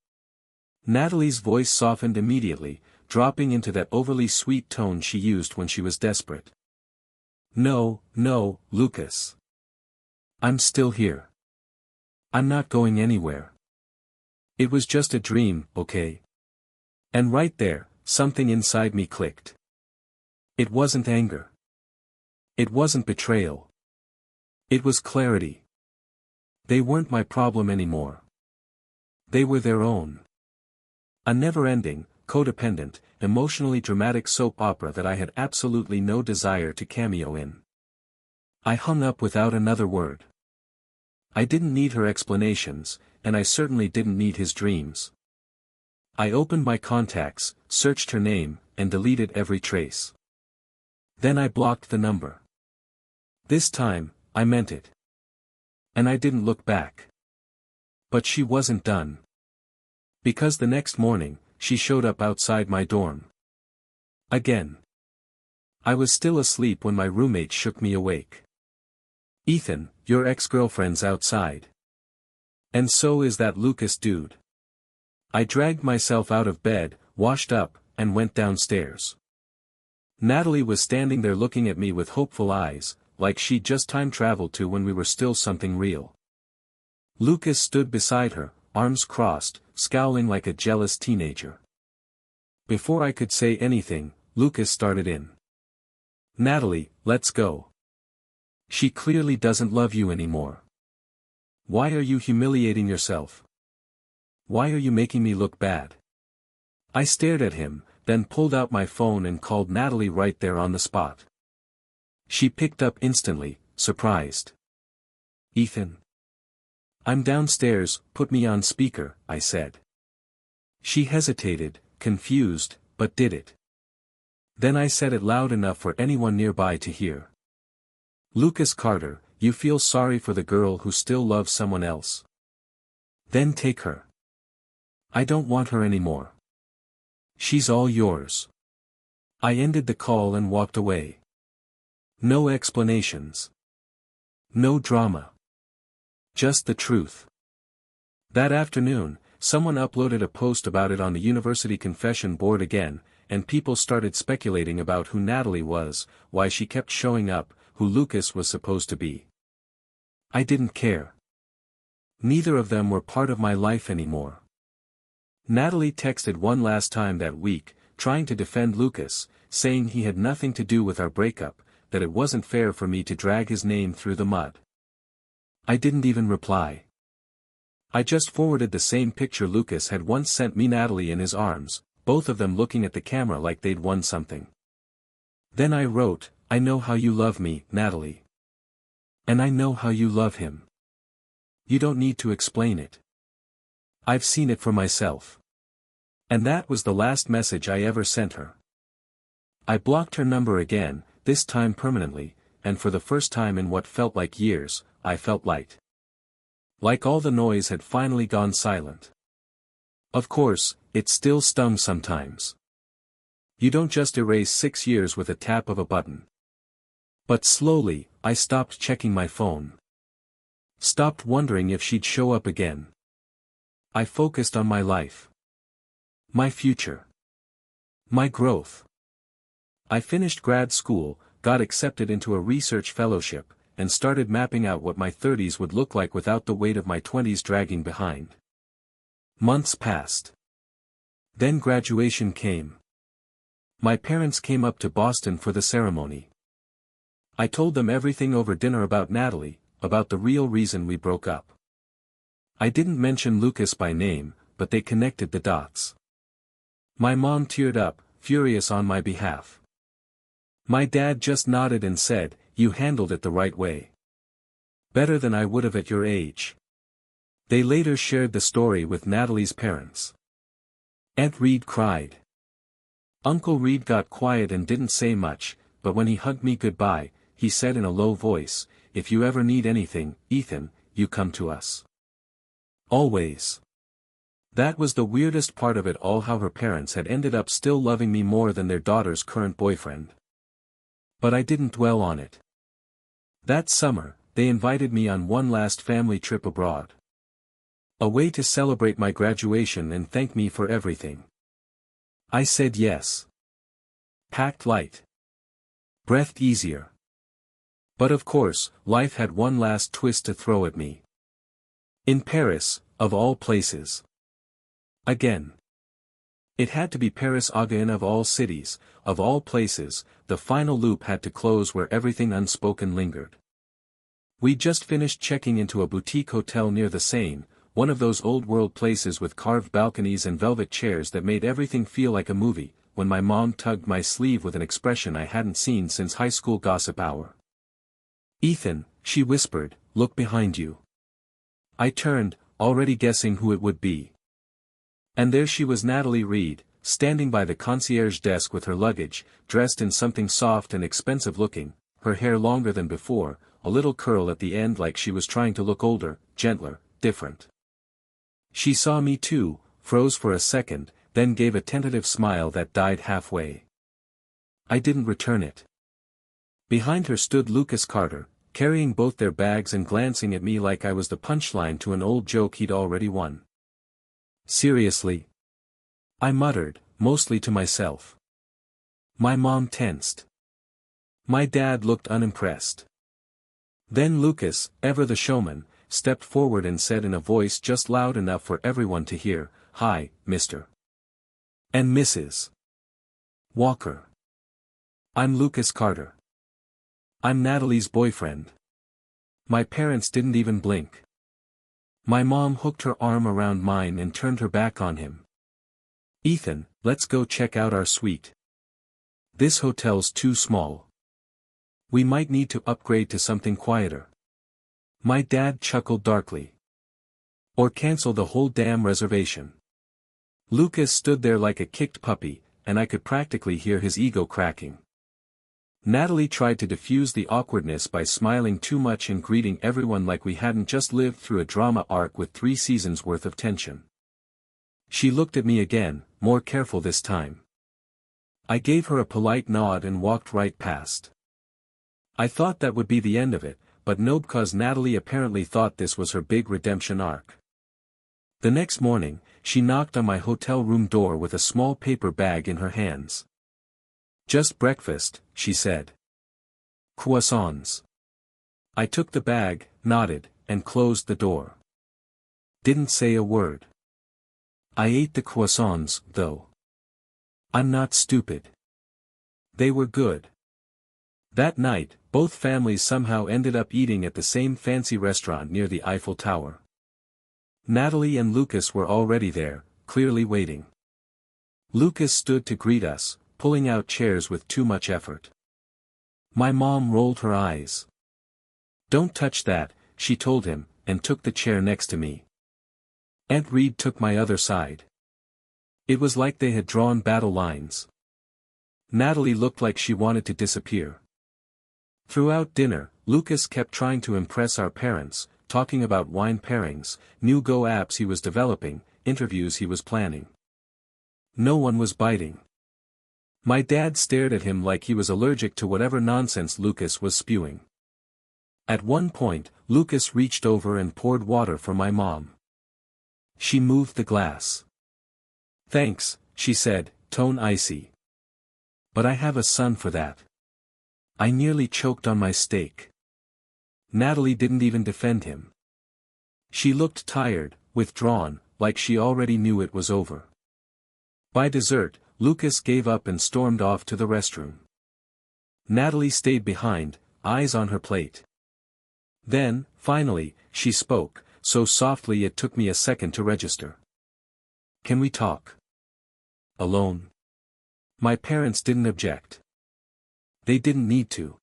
Natalie's voice softened immediately, dropping into that overly sweet tone she used when she was desperate. "No, no, Lucas. I'm still here. I'm not going anywhere. It was just a dream, okay?" And right there, something inside me clicked. It wasn't anger. It wasn't betrayal. It was clarity. They weren't my problem anymore. They were their own. A never-ending, codependent, emotionally dramatic soap opera that I had absolutely no desire to cameo in. I hung up without another word. I didn't need her explanations, and I certainly didn't need his dreams. I opened my contacts, searched her name, and deleted every trace. Then I blocked the number. This time, I meant it. And I didn't look back. But she wasn't done. Because the next morning, she showed up outside my dorm. Again. I was still asleep when my roommate shook me awake. "Ethan, your ex-girlfriend's outside. And so is that Lucas dude." I dragged myself out of bed, washed up, and went downstairs. Natalie was standing there looking at me with hopeful eyes, like she'd just time-traveled to when we were still something real. Lucas stood beside her, arms crossed, scowling like a jealous teenager. Before I could say anything, Lucas started in. "Natalie, let's go. She clearly doesn't love you anymore. Why are you humiliating yourself? Why are you making me look bad?" I stared at him, then pulled out my phone and called Natalie right there on the spot. She picked up instantly, surprised. "Ethan. I'm downstairs, put me on speaker," I said. She hesitated, confused, but did it. Then I said it loud enough for anyone nearby to hear. "Lucas Carter, you feel sorry for the girl who still loves someone else? Then take her. I don't want her anymore. She's all yours." I ended the call and walked away. No explanations. No drama. Just the truth. That afternoon, someone uploaded a post about it on the university confession board again, and people started speculating about who Natalie was, why she kept showing up, who Lucas was supposed to be. I didn't care. Neither of them were part of my life anymore. Natalie texted one last time that week, trying to defend Lucas, saying he had nothing to do with our breakup, that it wasn't fair for me to drag his name through the mud. I didn't even reply. I just forwarded the same picture Lucas had once sent me, Natalie in his arms, both of them looking at the camera like they'd won something. Then I wrote, "I know how you love me, Natalie. And I know how you love him. You don't need to explain it. I've seen it for myself." And that was the last message I ever sent her. I blocked her number again, this time permanently, and for the first time in what felt like years, I felt light. Like all the noise had finally gone silent. Of course, it still stung sometimes. You don't just erase 6 years with a tap of a button. But slowly, I stopped checking my phone. Stopped wondering if she'd show up again. I focused on my life. My future. My growth. I finished grad school, got accepted into a research fellowship, and started mapping out what my 30s would look like without the weight of my 20s dragging behind. Months passed. Then graduation came. My parents came up to Boston for the ceremony. I told them everything over dinner about Natalie, about the real reason we broke up. I didn't mention Lucas by name, but they connected the dots. My mom teared up, furious on my behalf. My dad just nodded and said, "You handled it the right way. Better than I would have at your age." They later shared the story with Natalie's parents. Aunt Reed cried. Uncle Reed got quiet and didn't say much, but when he hugged me goodbye, he said in a low voice, "If you ever need anything, Ethan, you come to us. Always." That was the weirdest part of it all, how her parents had ended up still loving me more than their daughter's current boyfriend. But I didn't dwell on it. That summer, they invited me on one last family trip abroad. A way to celebrate my graduation and thank me for everything. I said yes. Packed light. Breathed easier. But of course, life had one last twist to throw at me. In Paris, of all places. Again. It had to be Paris again, of all cities, of all places. The final loop had to close where everything unspoken lingered. We just finished checking into a boutique hotel near the Seine, one of those old-world places with carved balconies and velvet chairs that made everything feel like a movie, when my mom tugged my sleeve with an expression I hadn't seen since high school gossip hour. "Ethan," she whispered, "look behind you." I turned, already guessing who it would be. And there she was, Natalie Reed, standing by the concierge desk with her luggage, dressed in something soft and expensive-looking, her hair longer than before, a little curl at the end like she was trying to look older, gentler, different. She saw me too, froze for a second, then gave a tentative smile that died halfway. I didn't return it. Behind her stood Lucas Carter, carrying both their bags and glancing at me like I was the punchline to an old joke he'd already won. "Seriously?" I muttered, mostly to myself. My mom tensed. My dad looked unimpressed. Then Lucas, ever the showman, stepped forward and said in a voice just loud enough for everyone to hear, "Hi, Mr. and Mrs. Walker. I'm Lucas Carter. I'm Natalie's boyfriend." My parents didn't even blink. My mom hooked her arm around mine and turned her back on him. "Ethan, let's go check out our suite. This hotel's too small. We might need to upgrade to something quieter." My dad chuckled darkly. "Or cancel the whole damn reservation." Lucas stood there like a kicked puppy, and I could practically hear his ego cracking. Natalie tried to diffuse the awkwardness by smiling too much and greeting everyone like we hadn't just lived through a drama arc with 3 seasons worth of tension. She looked at me again, more careful this time. I gave her a polite nod and walked right past. I thought that would be the end of it, but no, because Natalie apparently thought this was her big redemption arc. The next morning, she knocked on my hotel room door with a small paper bag in her hands. "Just breakfast," she said. "Croissants." I took the bag, nodded, and closed the door. Didn't say a word. I ate the croissants, though. I'm not stupid. They were good. That night, both families somehow ended up eating at the same fancy restaurant near the Eiffel Tower. Natalie and Lucas were already there, clearly waiting. Lucas stood to greet us, pulling out chairs with too much effort. My mom rolled her eyes. "Don't touch that," she told him, and took the chair next to me. Aunt Reed took my other side. It was like they had drawn battle lines. Natalie looked like she wanted to disappear. Throughout dinner, Lucas kept trying to impress our parents, talking about wine pairings, new Go apps he was developing, interviews he was planning. No one was biting. My dad stared at him like he was allergic to whatever nonsense Lucas was spewing. At one point, Lucas reached over and poured water for my mom. She moved the glass. "Thanks," she said, tone icy. "But I have a son for that." I nearly choked on my steak. Natalie didn't even defend him. She looked tired, withdrawn, like she already knew it was over. By dessert, Lucas gave up and stormed off to the restroom. Natalie stayed behind, eyes on her plate. Then, finally, she spoke, so softly it took me a second to register. "Can we talk? Alone?" My parents didn't object. They didn't need to.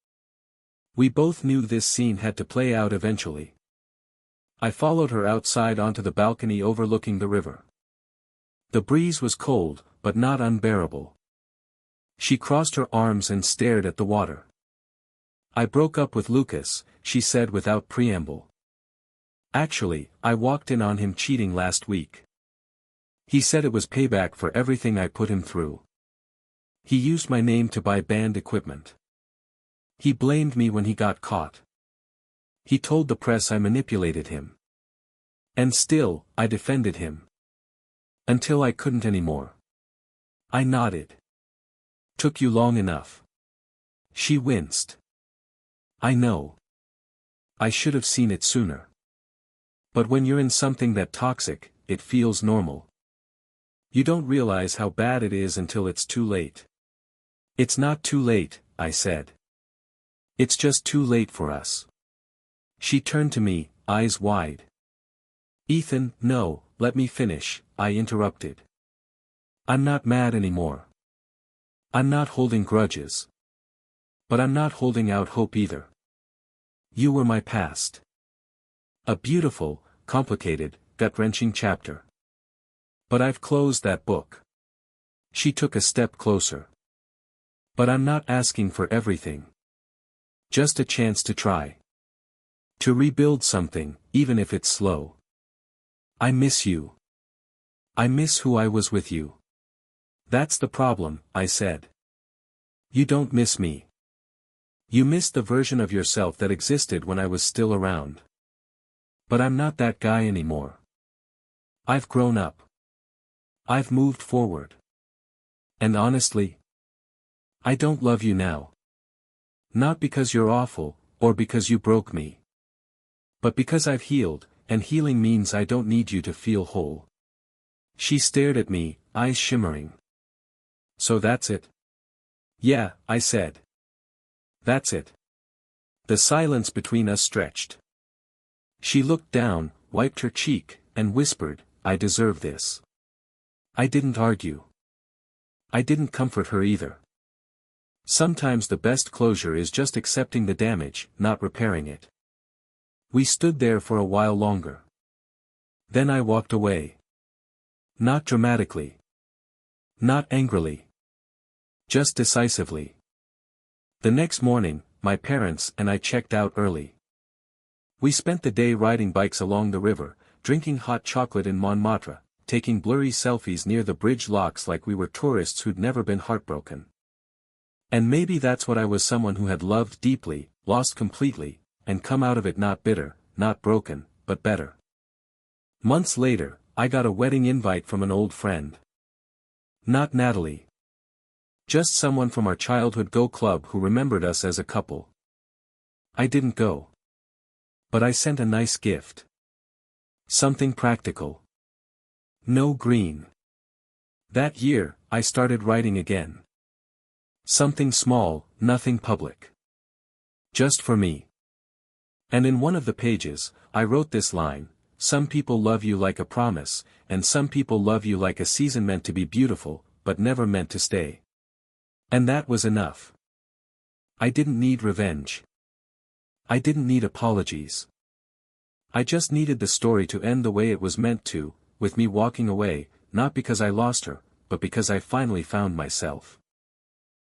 We both knew this scene had to play out eventually. I followed her outside onto the balcony overlooking the river. The breeze was cold, but not unbearable. She crossed her arms and stared at the water. "I broke up with Lucas," she said without preamble. "Actually, I walked in on him cheating last week. He said it was payback for everything I put him through. He used my name to buy band equipment. He blamed me when he got caught. He told the press I manipulated him. And still, I defended him. Until I couldn't anymore." I nodded. "Took you long enough." She winced. "I know. I should have seen it sooner. But when you're in something that toxic, it feels normal. You don't realize how bad it is until it's too late." "It's not too late," I said. "It's just too late for us. She turned to me, eyes wide. Ethan, no, let me finish, I interrupted. I'm not mad anymore. I'm not holding grudges. But I'm not holding out hope either. You were my past. A beautiful, complicated, gut-wrenching chapter. But I've closed that book. She took a step closer. But I'm not asking for everything. Just a chance to try. To rebuild something, even if it's slow. I miss you. I miss who I was with you. That's the problem, I said. You don't miss me. You miss the version of yourself that existed when I was still around. But I'm not that guy anymore. I've grown up. I've moved forward. And honestly, I don't love you now. Not because you're awful, or because you broke me. But because I've healed, and healing means I don't need you to feel whole. She stared at me, eyes shimmering. So that's it? Yeah, I said. That's it. The silence between us stretched. She looked down, wiped her cheek, and whispered, I deserve this. I didn't argue. I didn't comfort her either. Sometimes the best closure is just accepting the damage, not repairing it. We stood there for a while longer. Then I walked away. Not dramatically. Not angrily. Just decisively. The next morning, my parents and I checked out early. We spent the day riding bikes along the river, drinking hot chocolate in Montmartre, taking blurry selfies near the bridge locks like we were tourists who'd never been heartbroken. And maybe that's what I was, someone who had loved deeply, lost completely, and come out of it not bitter, not broken, but better. Months later, I got a wedding invite from an old friend. Not Natalie. Just someone from our childhood Go Club who remembered us as a couple. I didn't go. But I sent a nice gift. Something practical. No green. That year, I started writing again. Something small, nothing public. Just for me. And in one of the pages, I wrote this line, some people love you like a promise, and some people love you like a season meant to be beautiful, but never meant to stay. And that was enough. I didn't need revenge. I didn't need apologies. I just needed the story to end the way it was meant to, with me walking away, not because I lost her, but because I finally found myself.